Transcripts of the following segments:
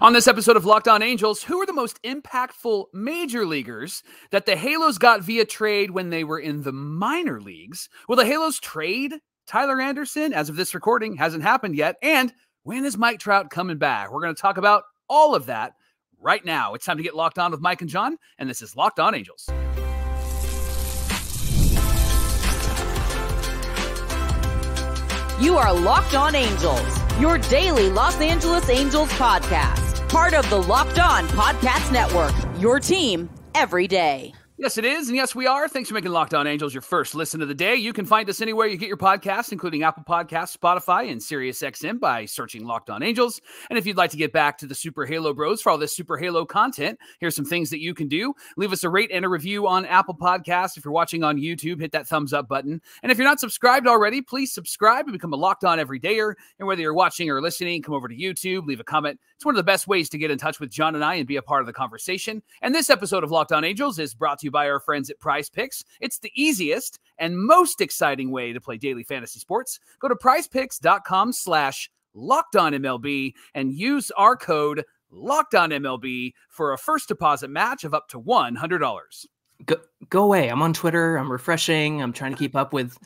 On this episode of Locked On Angels, who are the most impactful major leaguers that the Halos got via trade when they were in the minor leagues? Will the Halos trade Tyler Anderson? As of this recording, hasn't happened yet. And when is Mike Trout coming back? We're going to talk about all of that right now. It's time to get locked on with Mike and Jon, and this is Locked On Angels. You are Locked On Angels, your daily Los Angeles Angels podcast. Part of the Locked On Podcast Network, your team every day. Yes, it is. And yes, we are. Thanks for making Locked On Angels your first listen of the day. You can find us anywhere you get your podcasts, including Apple Podcasts, Spotify, and SiriusXM by searching Locked On Angels. And if you'd like to get back to the Super Halo Bros for all this Super Halo content, here's some things that you can do. Leave us a rate and a review on Apple Podcasts. If you're watching on YouTube, hit that thumbs up button. And if you're not subscribed already, please subscribe and become a Locked On Everydayer. And whether you're watching or listening, come over to YouTube, leave a comment. It's one of the best ways to get in touch with Jon and I and be a part of the conversation. And this episode of Locked On Angels is brought to you by our friends at Prize Picks. It's the easiest and most exciting way to play daily fantasy sports. Go to prizepicks.com/LockedOnMLB and use our code LockedOnMLB for a first deposit match of up to $100. Go away. I'm on Twitter. I'm refreshing. I'm trying to keep up with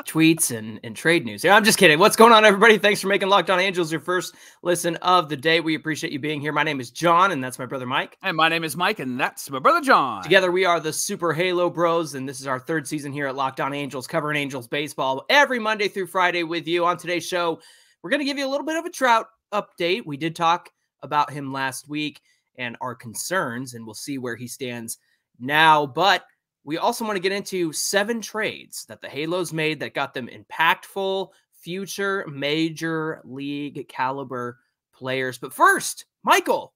tweets and trade news. Yeah, I'm just kidding. What's going on, everybody? Thanks for making Locked On Angels your first listen of the day. We appreciate you being here. My name is Jon, and that's my brother Mike. And my name is Mike, and that's my brother Jon. Together, we are the Super Halo Bros, and this is our third season here at Locked On Angels, covering Angels baseball every Monday through Friday with you. On today's show, we're going to give you a little bit of a Trout update. We did talk about him last week and our concerns, and we'll see where he stands now. But we also want to get into 7 trades that the Halos made that got them impactful, future major league caliber players. But first, Michael,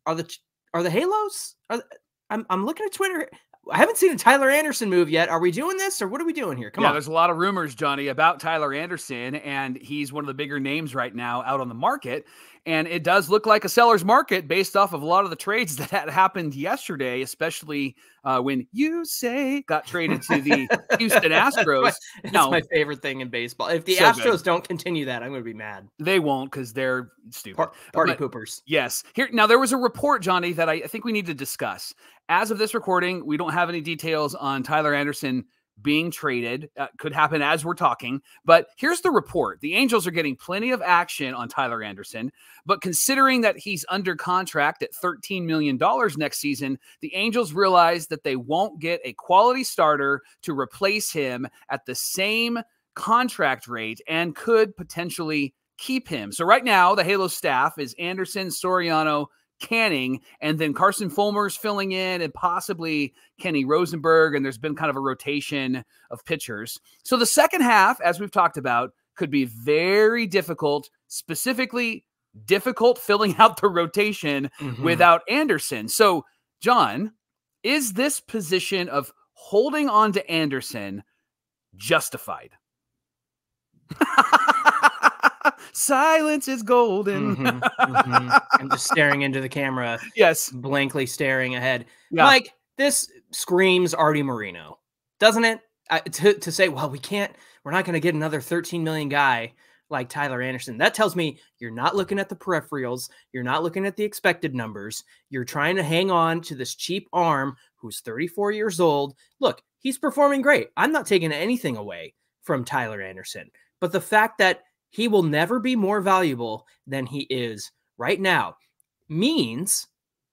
are the Halos? I'm looking at Twitter. I haven't seen a Tyler Anderson move yet. Are we doing this, or what are we doing here? Come on. There's a lot of rumors, Johnny, about Tyler Anderson, and he's one of the bigger names right now out on the market. And it does look like a seller's market based off of a lot of the trades that had happened yesterday, especially when Yusei got traded to the Houston Astros. That's my favorite thing in baseball. If the Astros don't continue that, I'm going to be mad. They won't, because they're stupid. Party poopers. Yes. Now, there was a report, Johnny, that I think we need to discuss. As of this recording, we don't have any details on Tyler Anderson being traded. Could happen as we're talking. But here's the report. The Angels are getting plenty of action on Tyler Anderson. But considering that he's under contract at $13 million next season, the Angels realize that they won't get a quality starter to replace him at the same contract rate and could potentially keep him. So right now, the Halo staff is Anderson, Soriano, Canning, and then Carson Fulmer's filling in, and possibly Kenny Rosenberg, and there's been kind of a rotation of pitchers. So the second half, as we've talked about, could be very difficult, specifically difficult filling out the rotation without Anderson. So, Jon, is this position of holding on to Anderson justified? Silence is golden. I'm just staring into the camera. Yes. Blankly staring ahead. Yeah. Mike, this screams Artie Moreno, doesn't it? To say, well, we're not going to get another 13 million guy like Tyler Anderson. That tells me you're not looking at the peripherals. You're not looking at the expected numbers. You're trying to hang on to this cheap arm who's 34 years old. Look, he's performing great. I'm not taking anything away from Tyler Anderson, but the fact that he will never be more valuable than he is right now means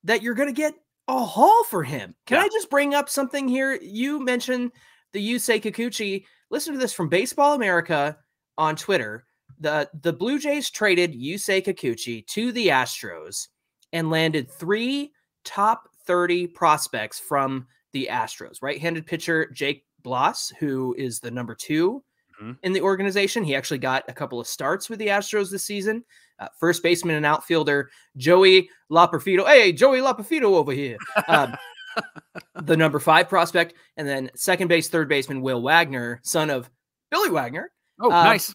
that you're going to get a haul for him. Can I just bring up something here? You mentioned the Yusei Kikuchi. Listen to this from Baseball America on Twitter. The Blue Jays traded Yusei Kikuchi to the Astros and landed 3 top 30 prospects from the Astros. Right-handed pitcher Jake Bloss, who is the number 2 in the organization. He actually got a couple of starts with the Astros this season. First baseman and outfielder Joey Laperfido. Hey, Joey Laperfido over here. The number 5 prospect. And then second base, third baseman Will Wagner, son of Billy Wagner. Oh, nice.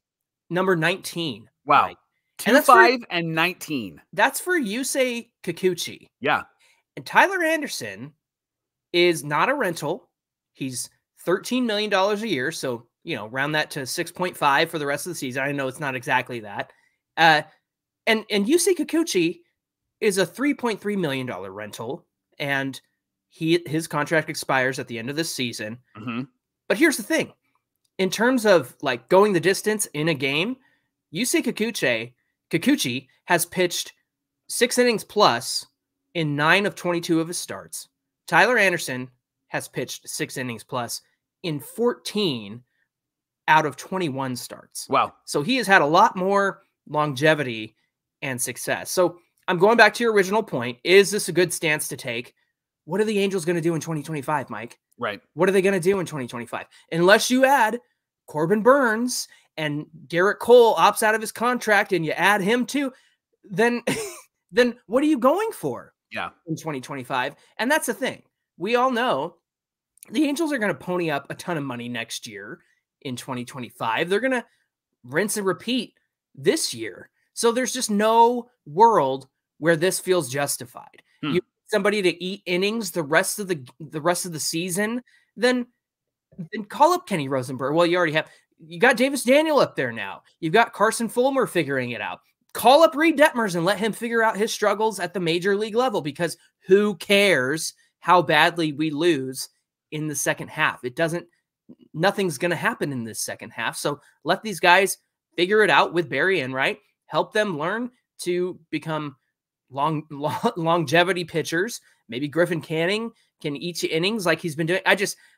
Number 19. Wow. Right. 2-5 and 19. That's for Yusei Kikuchi. Yeah. And Tyler Anderson is not a rental. He's $13 million a year. So, round that to 6.5 for the rest of the season. I know it's not exactly that. And Yusei Kikuchi is a $3.3 million rental, and his contract expires at the end of this season. Mm-hmm. But here's the thing. In terms of like going the distance in a game, Yusei Kikuchi has pitched 6 innings plus in 9 of 22 of his starts. Tyler Anderson has pitched 6 innings plus in 14 out of 21 starts. Wow. So he has had a lot more longevity and success. So I'm going back to your original point. Is this a good stance to take? What are the Angels going to do in 2025, Mike? Right. What are they going to do in 2025? Unless you add Corbin Burns and Garrett Cole opts out of his contract and you add him too, then what are you going for in 2025? And that's the thing. We all know the Angels are going to pony up a ton of money next year in 2025. They're going to rinse and repeat this year. So there's just no world where this feels justified. You need somebody to eat innings the rest of the season, then call up Kenny Rosenberg. Well, you already have. You got Davis Daniel up there now. You've got Carson Fulmer figuring it out. Call up Reed Detmers and let him figure out his struggles at the major league level, because who cares how badly we lose in the second half? Nothing's going to happen in this second half. So let these guys figure it out with Barry Enright. Help them learn to become longevity pitchers. Maybe Griffin Canning can eat you innings like he's been doing.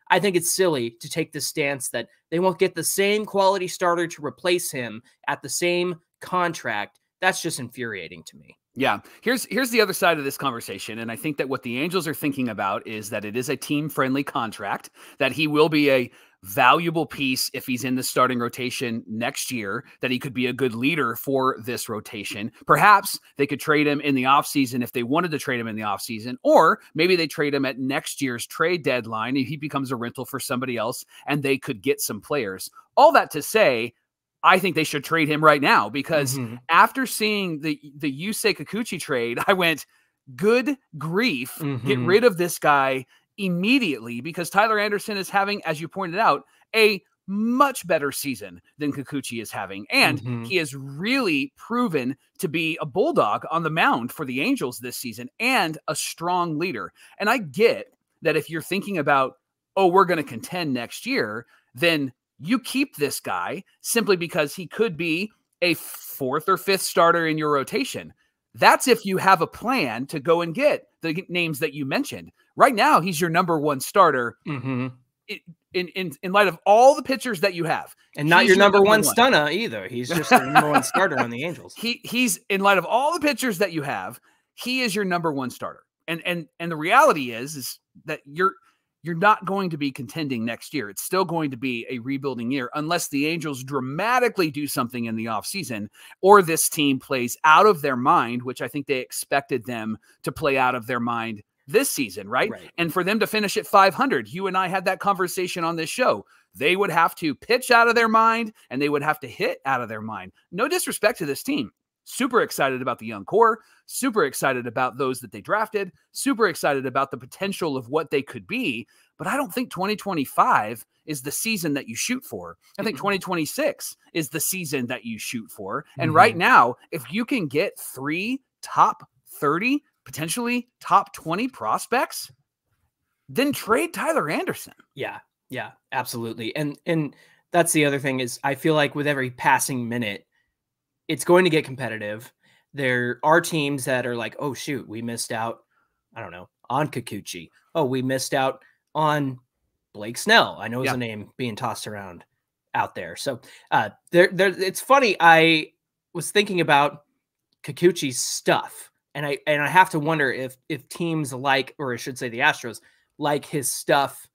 I think it's silly to take the stance that they won't get the same quality starter to replace him at the same contract. That's just infuriating to me. Yeah. Here's the other side of this conversation. And I think that what the Angels are thinking about is that it is a team-friendly contract, that he will be a valuable piece if he's in the starting rotation next year, that he could be a good leader for this rotation. Perhaps they could trade him in the offseason if they wanted to trade him in the offseason, or maybe they trade him at next year's trade deadline and he becomes a rental for somebody else and they could get some players. All that to say, I think they should trade him right now, because after seeing the Yusei Kikuchi trade, I went, good grief, get rid of this guy immediately, because Tyler Anderson is having, as you pointed out, a much better season than Kikuchi is having. And he has really proven to be a bulldog on the mound for the Angels this season and a strong leader. And I get that if you're thinking about, oh, we're going to contend next year, then you keep this guy simply because he could be a 4th or 5th starter in your rotation. That's if you have a plan to go and get the names that you mentioned. Right now, he's your number 1 starter in light of all the pitchers that you have. And not your number one stunner either. He's just the number 1 starter on the Angels. He's in light of all the pitchers that you have, he is your number 1 starter. And the reality is that you're not going to be contending next year. It's still going to be a rebuilding year unless the Angels dramatically do something in the offseason, or this team plays out of their mind, which I think they expected them to play out of their mind this season, right? And for them to finish at 500, you and I had that conversation on this show. They would have to pitch out of their mind and they would have to hit out of their mind. No disrespect to this team. Super excited about the young core, super excited about those that they drafted, super excited about the potential of what they could be. But I don't think 2025 is the season that you shoot for. I think 2026 is the season that you shoot for. And right now, if you can get 3 top 30, potentially top 20 prospects, then trade Tyler Anderson. Yeah, absolutely. And that's the other thing is I feel like with every passing minute, it's going to get competitive. There are teams that are like, oh, shoot, we missed out, I don't know, on Kikuchi. Oh, we missed out on Blake Snell. I know his name being tossed around out there. So it's funny. I was thinking about Kikuchi's stuff, and I have to wonder if teams like, or I should say the Astros, like his stuff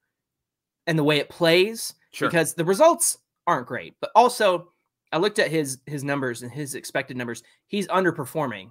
and the way it plays, because the results aren't great, but also I looked at his numbers and his expected numbers. He's underperforming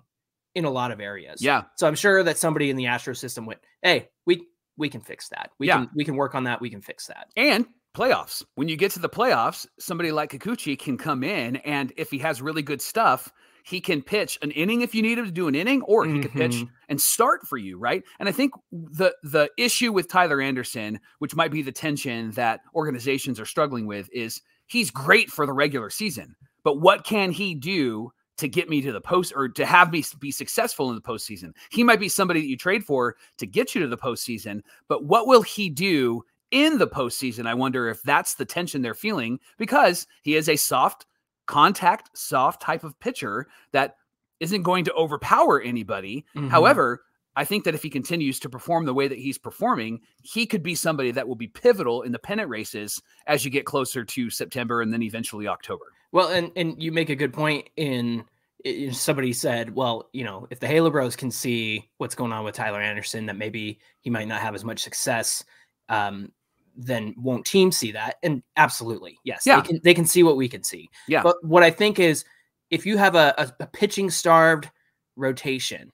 in a lot of areas. Yeah. So I'm sure that somebody in the Astro system went, hey, we can fix that. We can work on that. We can fix that. And playoffs. When you get to the playoffs, somebody like Kikuchi can come in, and if he has really good stuff, he can pitch an inning if you need him to do an inning, or he can pitch and start for you, right? And I think the issue with Tyler Anderson, which might be the tension that organizations are struggling with, is he's great for the regular season, but what can he do to get me to the post or to have me be successful in the postseason. He might be somebody that you trade for to get you to the postseason, but what will he do in the postseason? I wonder if that's the tension they're feeling, because he is a soft type of pitcher that isn't going to overpower anybody. However, I think that if he continues to perform the way that he's performing, he could be somebody that will be pivotal in the pennant races as you get closer to September and then eventually October. Well, and you make a good point in somebody said, well, if the Halo Bros can see what's going on with Tyler Anderson, that maybe he might not have as much success, then won't teams see that? And absolutely, yes, they can see what we can see. Yeah. But what I think is, if you have a pitching starved rotation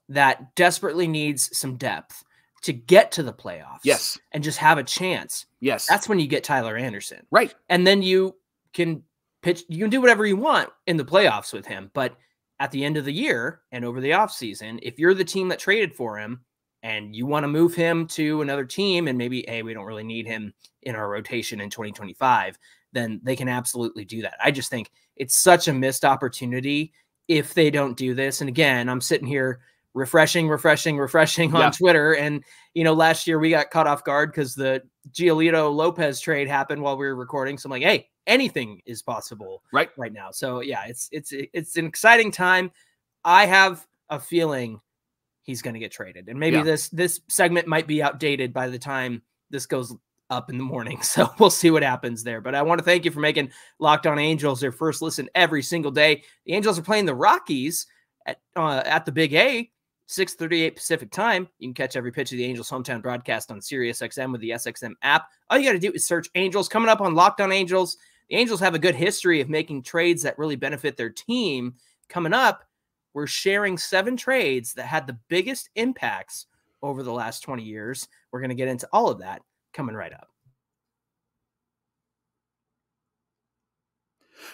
that desperately needs some depth to get to the playoffs, and just have a chance, that's when you get Tyler Anderson, right? And then you can pitch, you can do whatever you want in the playoffs with him. But at the end of the year and over the offseason, if you're the team that traded for him and you want to move him to another team and maybe, hey, we don't really need him in our rotation in 2025, then they can absolutely do that. I just think it's such a missed opportunity if they don't do this. And again, I'm sitting here refreshing on Twitter. And, last year we got caught off guard because the Giolito Lopez trade happened while we were recording. So I'm like, hey, anything is possible right now. So yeah, it's an exciting time. I have a feeling he's going to get traded, and maybe this segment might be outdated by the time this goes up in the morning. So we'll see what happens there. But I want to thank you for making Locked On Angels their first listen every single day. The Angels are playing the Rockies at the Big A, 6:38 Pacific time. You can catch every pitch of the Angels hometown broadcast on SiriusXM with the SXM app. All you got to do is search Angels. Coming up on Locked On Angels, the Angels have a good history of making trades that really benefit their team. Coming up, we're sharing 7 trades that had the biggest impacts over the last 20 years. We're going to get into all of that coming right up.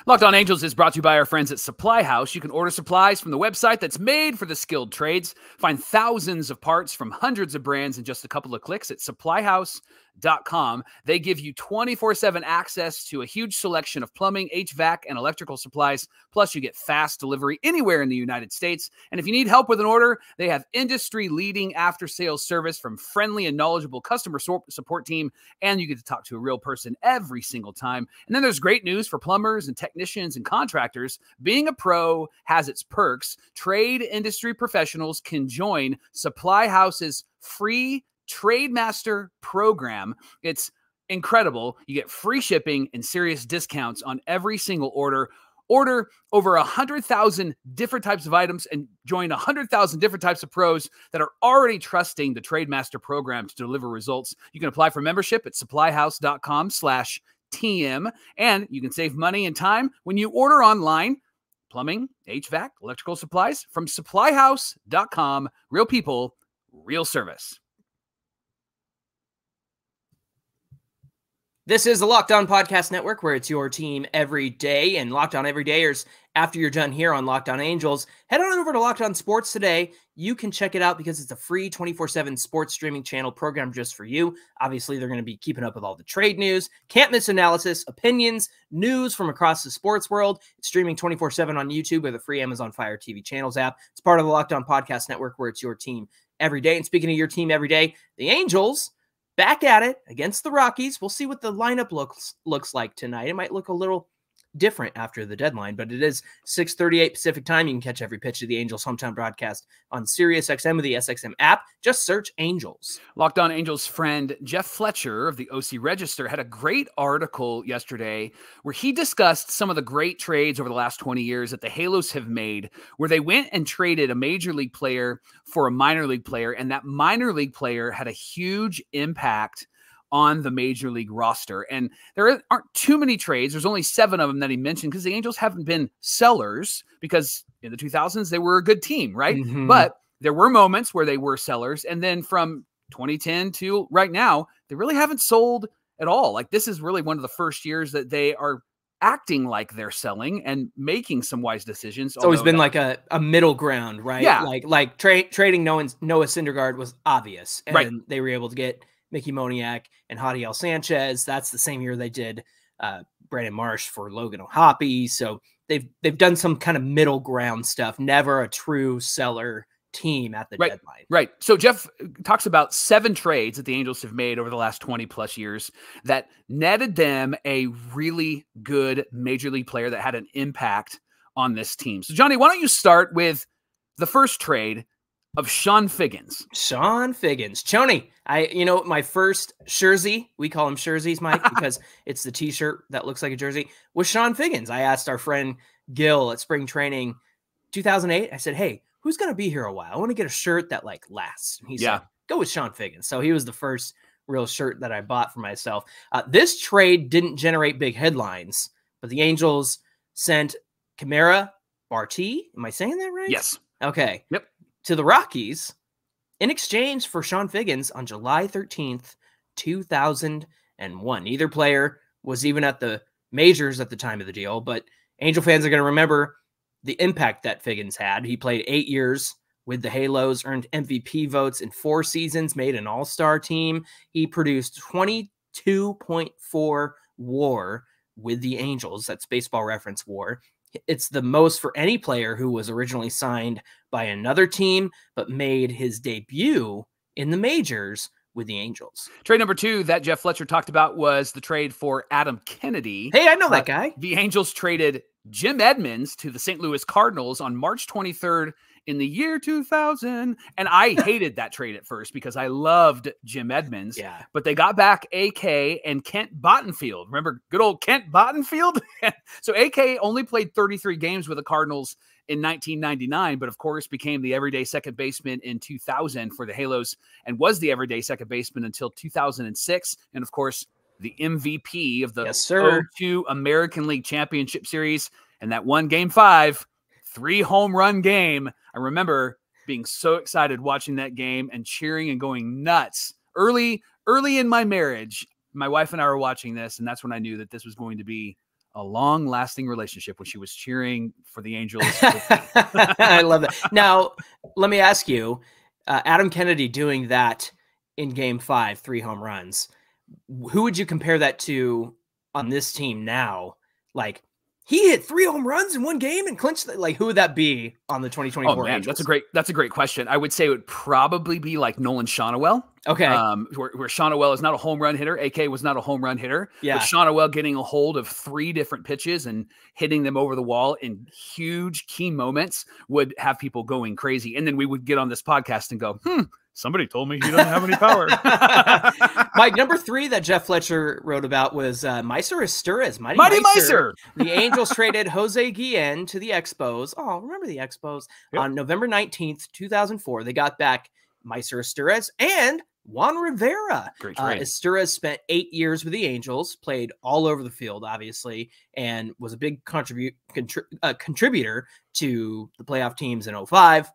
Locked On Angels is brought to you by our friends at Supply House. You can order supplies from the website that's made for the skilled trades. Find thousands of parts from hundreds of brands in just a couple of clicks at supplyhouse.com. They give you 24/7 access to a huge selection of plumbing, HVAC, and electrical supplies. Plus, you get fast delivery anywhere in the United States. And if you need help with an order, they have industry-leading after-sales service from friendly and knowledgeable customer support team, and you get to talk to a real person every single time. And then there's great news for plumbers and technicians and contractors. Being a pro has its perks. Trade industry professionals can join Supply House's free Trademaster program. It's incredible. You get free shipping and serious discounts on every single order. Order over 100,000 different types of items and join 100,000 different types of pros that are already trusting the Trademaster program to deliver results. You can apply for membership at supplyhouse.com/TM, and you can save money and time when you order online. Plumbing, HVAC, electrical supplies from supplyhouse.com. Real people, real service. This is the Locked On Podcast Network, where it's your team every day. And Locked On Everydayers, after you're done here on Locked On Angels, head on over to Locked On Sports today. You can check it out because it's a free 24/7 sports streaming channel program just for you. Obviously, they're going to be keeping up with all the trade news, can't miss analysis, opinions, news from across the sports world. It's streaming 24/7 on YouTube or the free Amazon Fire TV channels app. It's part of the Locked On Podcast Network, where it's your team every day. And speaking of your team every day, the Angels back at it against the Rockies. We'll see what the lineup looks like tonight. It might look a little different after the deadline, but it is 6:38 Pacific time. You can catch every pitch of the Angels hometown broadcast on SiriusXM with the SXM app. Just search Angels. Locked On Angels friend Jeff Fletcher of the OC Register had a great article yesterday where he discussed some of the great trades over the last 20 years that the Halos have made, where they went and traded a major league player for a minor league player, and that minor league player had a huge impact on the major league roster. And there aren't too many trades. There's only 7 of them that he mentioned because the Angels haven't been sellers, because in the 2000s, they were a good team, right? Mm-hmm. But there were moments where they were sellers. And then from 2010 to right now, they really haven't sold at all. Like, this is really one of the first years that they are acting like they're selling and making some wise decisions. It's always been like a middle ground, right? Yeah. Like trading Noah Syndergaard was obvious. And they were able to get Mickey Moniak and Hadiel Sanchez. That's the same year they did Brandon Marsh for Logan O'Hoppe. So they've done some kind of middle ground stuff, never a true seller team at the deadline. Right. So Jeff talks about 7 trades that the Angels have made over the last 20 plus years that netted them a really good major league player that had an impact on this team. So Johnny, why don't you start with the first trade of Sean Figgins? Sean Figgins. Choney, my first jersey, we call him jerseys, Mike, because it's the t-shirt that looks like a jersey, was Sean Figgins. I asked our friend Gil at spring training 2008. I said, hey, who's going to be here a while? I want to get a shirt that like lasts. And he said, go with Sean Figgins. So he was the first real shirt that I bought for myself. This trade didn't generate big headlines, but the Angels sent Kamara Barti. Am I saying that right? Yes. Okay. Yep. To the Rockies in exchange for Sean Figgins on July 13th, 2001. Neither player was even at the majors at the time of the deal, but Angel fans are going to remember the impact that Figgins had. He played 8 years with the Halos, earned MVP votes in 4 seasons, made an all-star team. He produced 22.4 WAR with the Angels. That's Baseball Reference WAR. It's the most for any player who was originally signed by another team, but made his debut in the majors with the Angels. Trade number 2 that Jeff Fletcher talked about was the trade for Adam Kennedy. Hey, I know that guy. The Angels traded Jim Edmonds to the St. Louis Cardinals on March 23rd in the year 2000. And I hated that trade at first because I loved Jim Edmonds. Yeah. But they got back AK and Kent Bottenfield. Remember good old Kent Bottenfield? So AK only played 33 games with the Cardinals in 1999, but of course became the everyday second baseman in 2000 for the Halos and was the everyday second baseman until 2006. And of course, the MVP of the 02 American League Championship Series. And that one Game 5, 3 home run game. I remember being so excited watching that game and cheering and going nuts. Early in my marriage, my wife and I were watching this, and that's when I knew that this was going to be a long-lasting relationship when she was cheering for the Angels. I love that. Now, let me ask you, Adam Kennedy doing that in Game 5, 3 home runs, who would you compare that to on this team now? Like, he hit 3 home runs in one game and clinched. Like, who would that be on the 2024? Oh man, Angels? that's a great question. I would say it would probably be like Nolan Shonowell. Okay. Where Shonowell is not a home run hitter. AK was not a home run hitter. Yeah. But Shonowell getting a hold of 3 different pitches and hitting them over the wall in huge key moments would have people going crazy. And then we would get on this podcast and go, somebody told me he doesn't have any power. Mike, number 3 that Jeff Fletcher wrote about was Meiser Esturiz. Mighty Meiser. The Angels traded Jose Guillen to the Expos. Oh, remember the Expos? Yep. On November 19th, 2004. They got back Meiser Esturiz and Juan Rivera. Great trade. Esturiz spent 8 years with the Angels, played all over the field, obviously, and was a big contributor to the playoff teams in 05,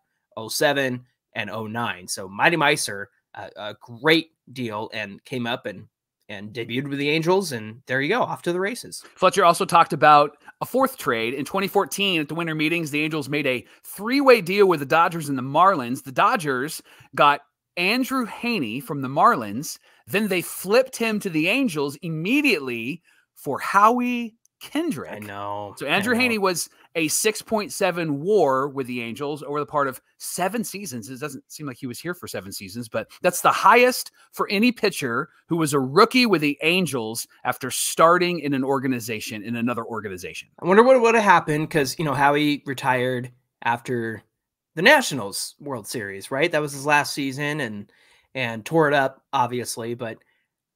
07, and 09. So Mighty Meiser, a great deal, and came up and debuted with the Angels, and there you go, off to the races. Fletcher also talked about a 4th trade. In 2014, at the winter meetings, the Angels made a 3-way deal with the Dodgers and the Marlins. The Dodgers got Andrew Heaney from the Marlins. Then they flipped him to the Angels immediately for Howie Kendrick. I know. So Andrew Heaney was a 6.7 WAR with the Angels over the part of 7 seasons. It doesn't seem like he was here for 7 seasons, but that's the highest for any pitcher who was a rookie with the Angels after starting in another organization. I wonder what would have happened because, Howie retired after the Nationals World Series, right? That was his last season and tore it up, obviously, but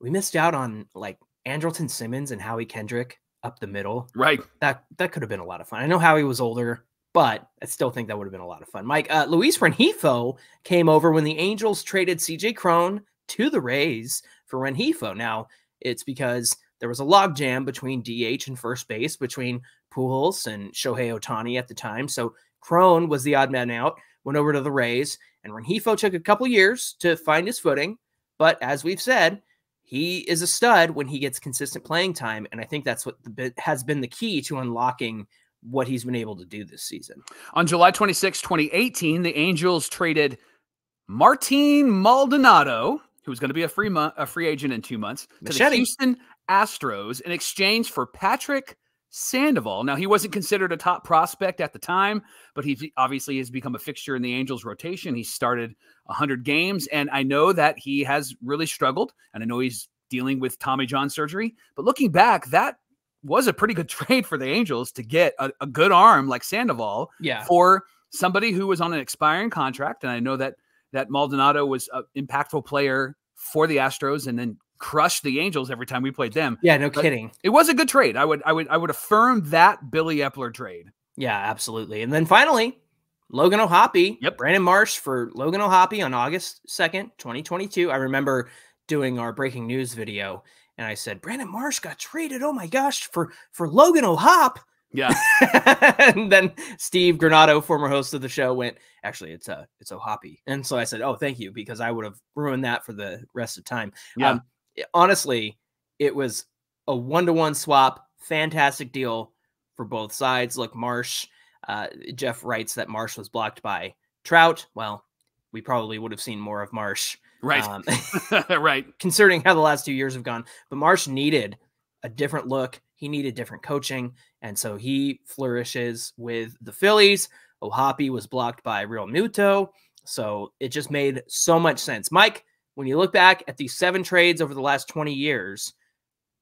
we missed out on like Andrelton Simmons and Howie Kendrick up the middle. Right. That could have been a lot of fun. I know Howie was older, but I still think that would have been a lot of fun. Mike, Luis Rengifo came over when the Angels traded CJ Cron to the Rays for Rengifo. Now, it's because there was a logjam between DH and first base between Pujols and Shohei Ohtani at the time. So Cron was the odd man out, went over to the Rays, and Rengifo took a couple years to find his footing. But as we've said, he is a stud when he gets consistent playing time, and I think that's what has been the key to unlocking what he's been able to do this season. On July 26, 2018, the Angels traded Martin Maldonado, who was going to be a free agent in 2 months, to the Houston Astros in exchange for Patrick Sandoval. Now, he wasn't considered a top prospect at the time, but he obviously has become a fixture in the Angels rotation. He started 100 games, and I know that he has really struggled, and I know he's dealing with Tommy John surgery. But looking back, that was a pretty good trade for the Angels to get a good arm like Sandoval for somebody who was on an expiring contract. And I know that Maldonado was an impactful player for the Astros and then crushed the Angels every time we played them. Yeah, no kidding. It was a good trade. I would affirm that Billy Epler trade. Yeah, absolutely. And then finally, Logan O'Hoppe. Yep. Brandon Marsh for Logan O'Hoppe on August 2nd, 2022. I remember doing our breaking news video, and I said, Brandon Marsh got traded, oh my gosh, for Logan O'Hoppe. Yeah. And then Steve Granado, former host of the show, went, actually, it's O'Hoppe. And so I said, oh, thank you, because I would have ruined that for the rest of time. Yeah. Honestly, it was a 1-to-1 swap. Fantastic deal for both sides. Look, Marsh, Jeff writes that Marsh was blocked by Trout. Well, we probably would have seen more of Marsh. Right. Right. Considering how the last 2 years have gone. But Marsh needed a different look. He needed different coaching. And so he flourishes with the Phillies. O'Hoppe was blocked by Real Muto. So it just made so much sense. Mike, when you look back at these 7 trades over the last 20 years,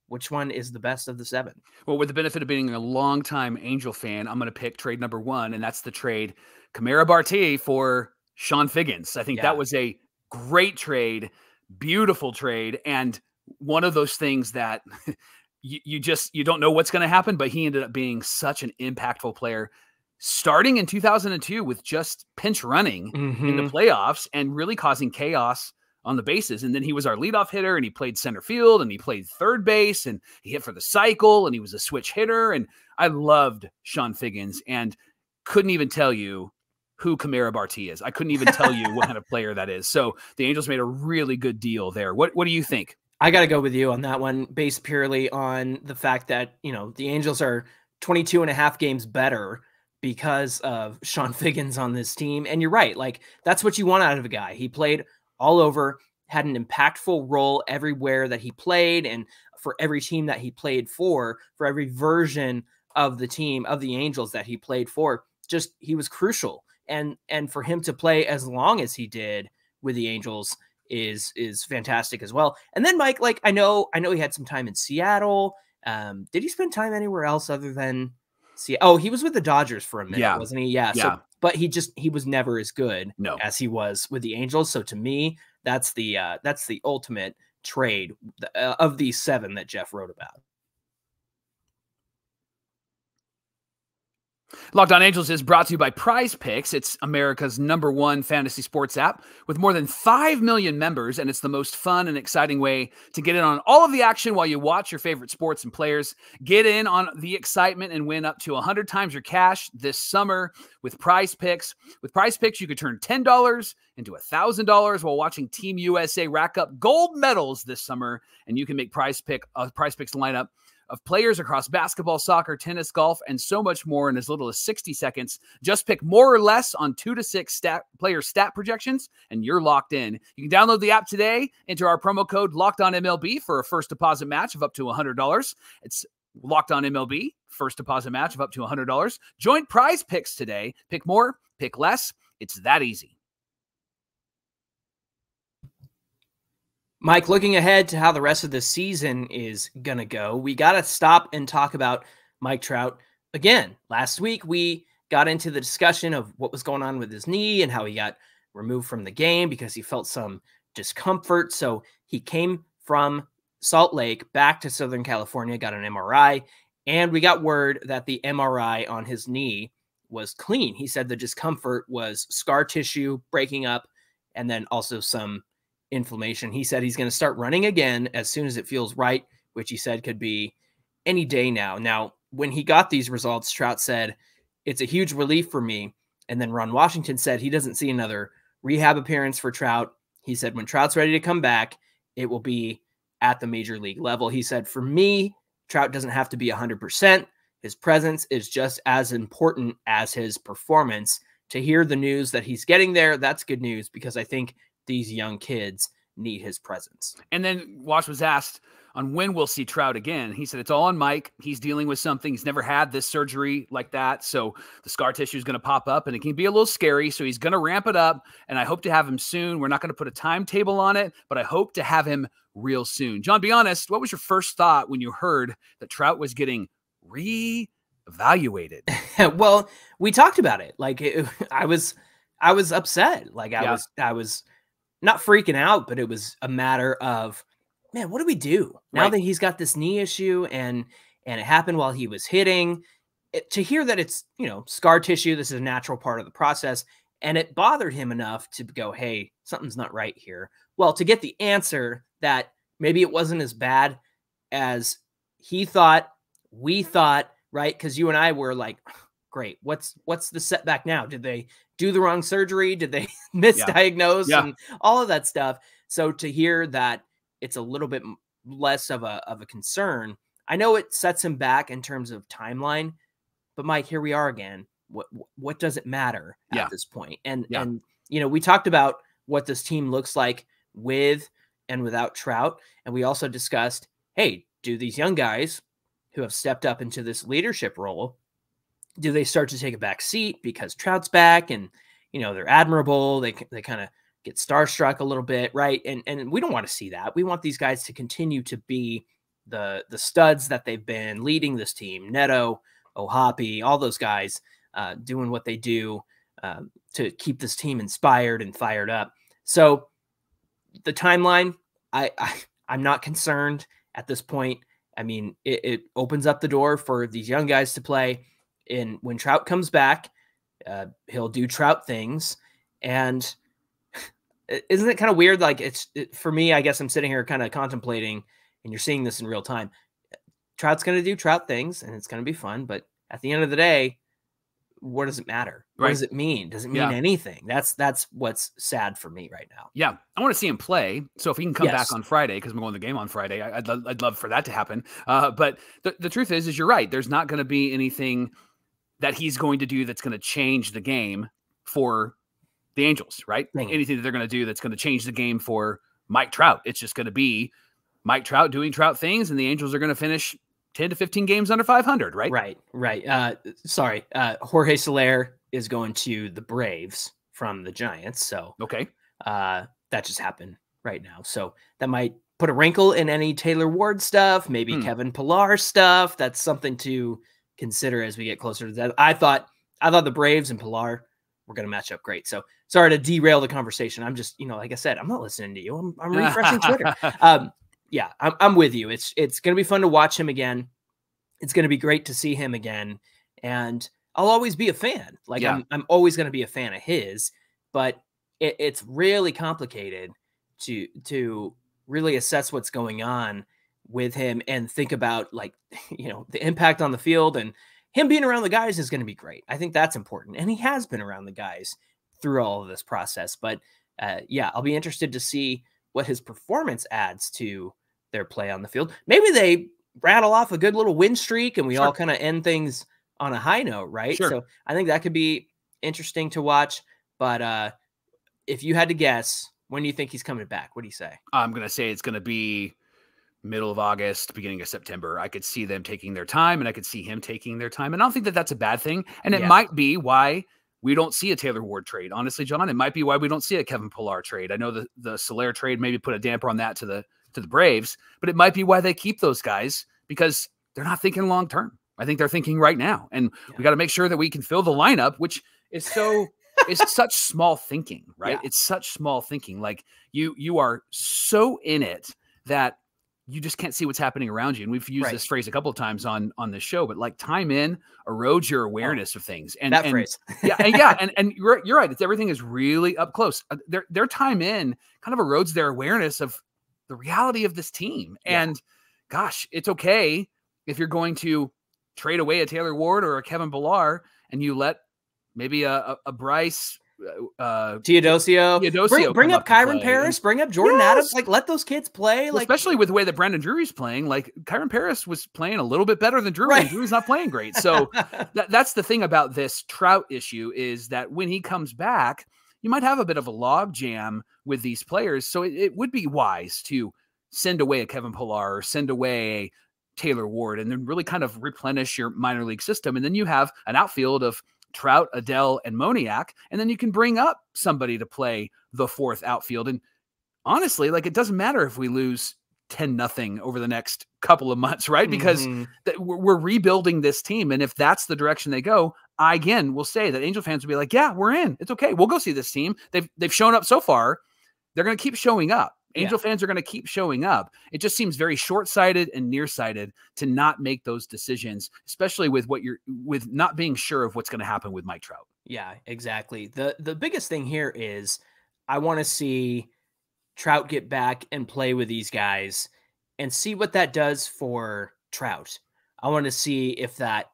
which one is the best of the 7? Well, with the benefit of being a longtime Angel fan, I'm going to pick trade number 1, and that's the trade Kamara Barti for Sean Figgins. I think that was a great trade, beautiful trade, and one of those things that you don't know what's going to happen, but he ended up being such an impactful player starting in 2002 with just pinch running in the playoffs and really causing chaos on the bases. And then he was our leadoff hitter, and he played center field, and he played third base, and he hit for the cycle, and he was a switch hitter. And I loved Sean Figgins and couldn't even tell you who Kamara Barti is. I couldn't even tell you what kind of player that is. So the Angels made a really good deal there. What do you think? I got to go with you on that one, based purely on the fact that, the Angels are 22 and a half games better because of Sean Figgins on this team. And you're right. Like, that's what you want out of a guy. He played all over, had an impactful role everywhere that he played, and for every team that he played for every version of the team of the Angels that he played for, just, he was crucial. And for him to play as long as he did with the Angels is fantastic as well. And then Mike, like, I know he had some time in Seattle. Did he spend time anywhere else other than Seattle? Oh, he was with the Dodgers for a minute, wasn't he? Yeah. So, but he was never as good as he was with the Angels. So to me, that's the ultimate trade of these 7 that Jeff wrote about. Locked On Angels is brought to you by Prize Picks. It's America's #1 fantasy sports app with more than 5 million members, and it's the most fun and exciting way to get in on all of the action while you watch your favorite sports and players. Get in on the excitement and win up to 100 times your cash this summer with Prize Picks. With Prize Picks, you could turn $10 into $1,000 while watching Team USA rack up gold medals this summer, and you can make Prize Picks lineup of players across basketball, soccer, tennis, golf, and so much more in as little as 60 seconds. Just pick more or less on 2 to 6 player stat projections, and you're locked in. You can download the app today, enter our promo code LOCKEDONMLB for a first deposit match of up to $100. It's Locked On MLB, first deposit match of up to $100. Join Prize Picks today. Pick more, pick less. It's that easy. Mike, looking ahead to how the rest of the season is going to go, we got to stop and talk about Mike Trout again. Last week, we got into the discussion of what was going on with his knee and how he got removed from the game because he felt some discomfort. So he came from Salt Lake back to Southern California, got an MRI, and we got word that the MRI on his knee was clean. He said the discomfort was scar tissue breaking up and then also some inflammation. He said he's going to start running again as soon as it feels right, which he said could be any day now. Now, when he got these results, Trout said, it's a huge relief for me. And then Ron Washington said he doesn't see another rehab appearance for Trout. He said when Trout's ready to come back, it will be at the major league level. He said, for me, Trout doesn't have to be 100%. His presence is just as important as his performance. To hear the news that he's getting there, that's good news because I think these young kids need his presence. And then Wash was asked on when we'll see Trout again. He said it's all on Mike. He's dealing with something. He's never had this surgery like that. So the scar tissue is going to pop up and it can be a little scary. So he's going to ramp it up. And I hope to have him soon. We're not going to put a timetable on it, but I hope to have him real soon. Jon, be honest. What was your first thought when you heard that Trout was getting reevaluated? Well, we talked about it. Like I was upset. Like I was not freaking out, but it was a matter of, man, what do we do now that he's got this knee issue and it happened while he was hitting? To hear that it's, scar tissue, this is a natural part of the process, and it bothered him enough to go, hey, something's not right here. Well, to get the answer that maybe it wasn't as bad as he thought, we thought, right? Because you and I were like, great, what's the setback now? Did they do the wrong surgery? Did they misdiagnose and all of that stuff? So to hear that it's a little bit less of a concern, I know it sets him back in terms of timeline, but Mike, here we are again. What does it matter at this point? And we talked about what this team looks like with and without Trout, and we also discussed, hey, do these young guys who have stepped up into this leadership role, do they start to take a back seat because Trout's back and, they're admirable. They kind of get starstruck a little bit. Right. And we don't want to see that. We want these guys to continue to be the studs that they've been leading this team. Neto, Ohapi, all those guys doing what they do to keep this team inspired and fired up. So the timeline, I'm not concerned at this point. I mean, it opens up the door for these young guys to play. And when Trout comes back, he'll do Trout things. And isn't it kind of weird? Like for me, I guess I'm sitting here kind of contemplating, and you're seeing this in real time. Trout's going to do Trout things, and it's going to be fun. But at the end of the day, what does it matter? What does it mean? Does it mean anything? That's what's sad for me right now. Yeah. I want to see him play. So if he can come back on Friday, because I'm going to the game on Friday, I'd love for that to happen. But the truth is you're right. There's not going to be anything that he's going to do that's going to change the game for the Angels, right? Anything that they're going to do that's going to change the game for Mike Trout. It's just going to be Mike Trout doing Trout things, and the Angels are going to finish 10 to 15 games under 500, right? Right. Sorry. Jorge Soler is going to the Braves from the Giants. So, that just happened right now. So that might put a wrinkle in any Taylor Ward stuff, maybe Kevin Pillar stuff. That's something to consider as we get closer to that. I thought the Braves and Pillar were going to match up great. So sorry to derail the conversation. I'm just, like I said, I'm not listening to you. I'm refreshing Twitter. Yeah, I'm with you. It's going to be fun to watch him again. It's going to be great to see him again. And I'll always be a fan. Like I'm always going to be a fan of his, but it's really complicated to really assess what's going on with him and think about the impact on the field, and him being around the guys is going to be great. I think that's important. And he has been around the guys through all of this process, but I'll be interested to see what his performance adds to their play on the field. Maybe they rattle off a good little win streak and we all kind of end things on a high note, right? So I think that could be interesting to watch. But if you had to guess, when do you think he's coming back? What do you say? I'm going to say it's going to be middle of August, beginning of September. I could see them taking their time, and I could see him taking their time. And I don't think that that's a bad thing. And it might be why we don't see a Taylor Ward trade. Honestly, Jon, it might be why we don't see a Kevin Pillar trade. I know the Soler trade maybe put a damper on that to the Braves, but it might be why they keep those guys, because they're not thinking long term. I think they're thinking right now, and we got to make sure that we can fill the lineup, which is so it's such small thinking, right? It's such small thinking. Like you are so in it that you just can't see what's happening around you. And we've used this phrase a couple of times on this show, but like time in erodes your awareness of things. And that phrase. And you're right. Everything is really up close. Their time in kind of erodes their awareness of the reality of this team. And gosh, it's okay if you're going to trade away a Taylor Ward or a Kevin Pillar and you let maybe a Bryce Teodosio. Bring up Kyron Paris, bring up Jordan Adams. Like, let those kids play. Well, especially with the way that Brandon Drury's playing. Like, Kyron Paris was playing a little bit better than Drury, and Drury's not playing great. So that's the thing about this Trout issue, is that when he comes back, you might have a bit of a log jam with these players. So it would be wise to send away a Kevin Pillar or send away a Taylor Ward, and then really kind of replenish your minor league system. And then you have an outfield of Trout, Adell, and Moniak, and then you can bring up somebody to play the fourth outfield. And honestly, like, it doesn't matter if we lose 10-0 over the next couple of months, right? Because we're rebuilding this team. And if that's the direction they go, I again will say that Angel fans will be like, yeah, we're in. It's okay. We'll go see this team. They've shown up so far. They're going to keep showing up. Angel fans are going to keep showing up. It just seems very short-sighted and nearsighted to not make those decisions, especially with with not being sure of what's going to happen with Mike Trout. Yeah, exactly. The biggest thing here is I want to see Trout get back and play with these guys and see what that does for Trout. I want to see if that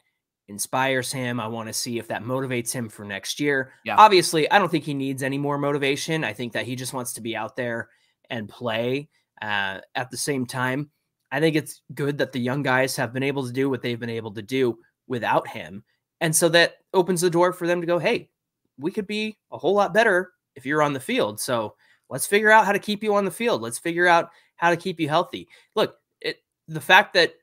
inspires him. I want to see if that motivates him for next year. Yeah. Obviously, I don't think he needs any more motivation. I think that he just wants to be out there and play. At the same time, I think it's good that the young guys have been able to do what they've been able to do without him. And so that opens the door for them to go, hey, we could be a whole lot better if you're on the field. So let's figure out how to keep you on the field. Let's figure out how to keep you healthy. Look, the fact that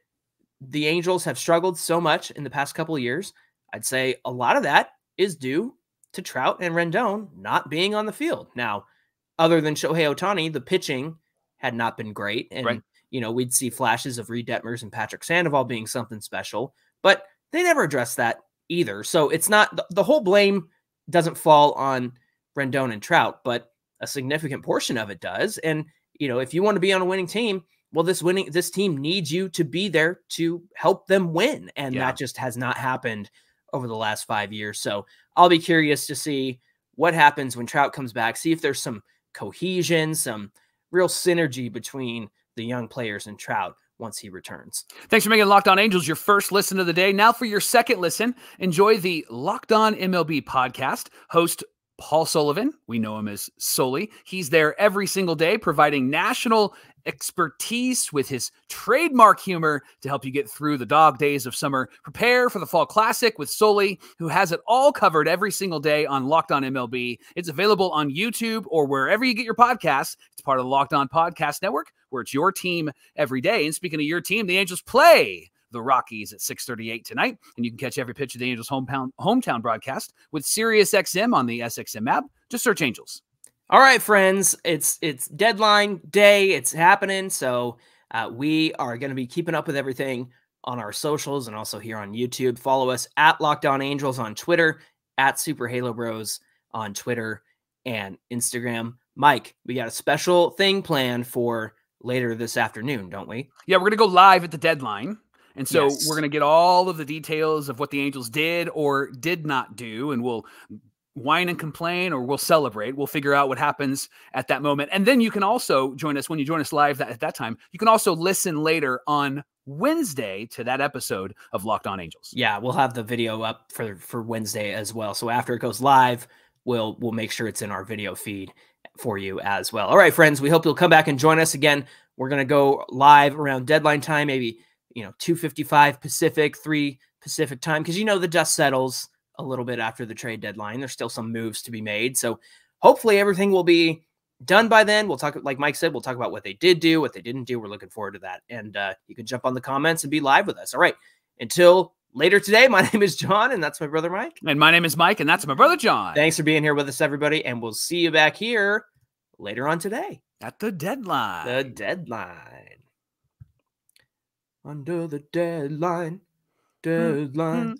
the Angels have struggled so much in the past couple of years, I'd say a lot of that is due to Trout and Rendon not being on the field. Now, other than Shohei Ohtani, the pitching had not been great. And, we'd see flashes of Reed Detmers and Patrick Sandoval being something special, but they never addressed that either. So it's not the whole blame doesn't fall on Rendon and Trout, but a significant portion of it does. And, if you want to be on a winning team, well, this team needs you to be there to help them win. And that just has not happened over the last 5 years. So I'll be curious to see what happens when Trout comes back, see if there's some cohesion, some real synergy between the young players and Trout once he returns. Thanks for making Locked On Angels your first listen of the day. Now for your second listen, enjoy the Locked On MLB podcast. Host Paul Sullivan, we know him as Sully. He's there every single day providing national expertise with his trademark humor to help you get through the dog days of summer. Prepare for the fall classic with Sully, who has it all covered every single day on Locked On MLB. It's available on YouTube or wherever you get your podcasts. It's part of the Locked On Podcast Network, where it's your team every day. And speaking of your team, the Angels play the Rockies at 6:38 tonight, and you can catch every pitch of the Angels hometown broadcast with SiriusXM on the SXM app. Just search Angels. All right, friends, it's deadline day. It's happening. So we are going to be keeping up with everything on our socials and also here on YouTube. Follow us at Locked On Angels on Twitter, at Super Halo Bros on Twitter and Instagram. Mike, we got a special thing planned for later this afternoon, don't we? Yeah, we're going to go live at the deadline. And so we're going to get all of the details of what the Angels did or did not do, and we'll whine and complain, or we'll celebrate. We'll figure out what happens at that moment. And then you can also join us when you join us live at that time. You can also listen later on Wednesday to that episode of Locked On Angels. Yeah, we'll have the video up for Wednesday as well. So after it goes live, we'll make sure it's in our video feed for you as well. All right, friends, we hope you'll come back and join us again. We're going to go live around deadline time, maybe 2:55 Pacific, 3 Pacific time, because the dust settles a little bit after the trade deadline. There's still some moves to be made. So hopefully everything will be done by then. We'll talk, like Mike said, we'll talk about what they did do, what they didn't do. We're looking forward to that. And you can jump on the comments and be live with us. All right. Until later today, my name is John, and that's my brother Mike. And my name is Mike, and that's my brother John. Thanks for being here with us, everybody. And we'll see you back here later on today. At the deadline. The deadline. Under the deadline. Deadline.